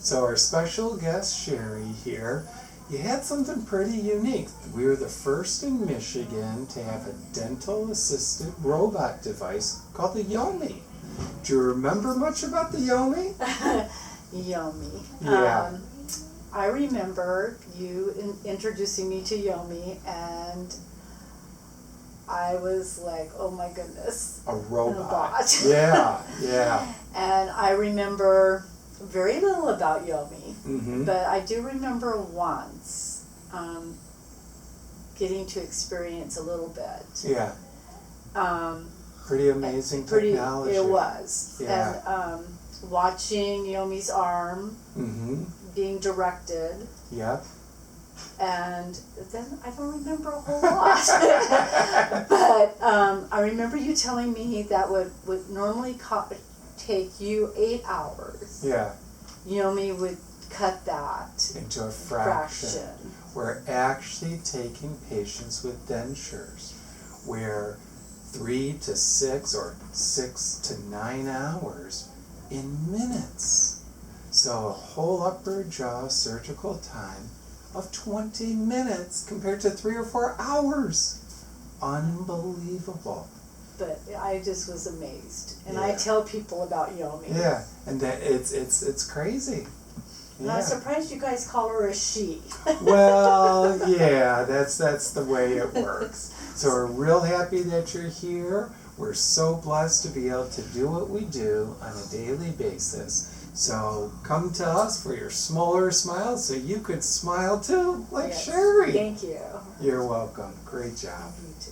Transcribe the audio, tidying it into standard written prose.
So our special guest, Sherry, here, you had something pretty unique. We were the first in Michigan to have a dental-assisted robot device called the Yomi. Do you remember much about the Yomi? Yomi. Yeah. I remember you introducing me to Yomi, and I was like, oh my goodness. A robot. bot. Yeah. And I remember very little about Yomi, Mm-hmm. but I do remember once getting to experience a little bit. Yeah. Pretty amazing Pretty, technology. it was. Yeah. And watching Yomi's arm Mm-hmm. being directed, Yep. and then I don't remember a whole lot. But I remember you telling me that would normally take you 8 hours. Yeah. Yomi would cut that Into a fraction. We're actually taking patients with dentures where 3 to 6 or 6 to 9 hours in minutes. So a whole upper jaw surgical time of 20 minutes compared to 3 or 4 hours. Unbelievable. But I just was amazed, and Yeah. I tell people about Yomi. Yeah, and that it's crazy. And I'm surprised you guys call her a she. Well, yeah, that's the way it works. So we're real happy that you're here. We're so blessed to be able to do what we do on a daily basis. So come to us for your Smoler smile so you could smile too, like Yes. Sherry. Thank you. You're welcome. Great job. You too.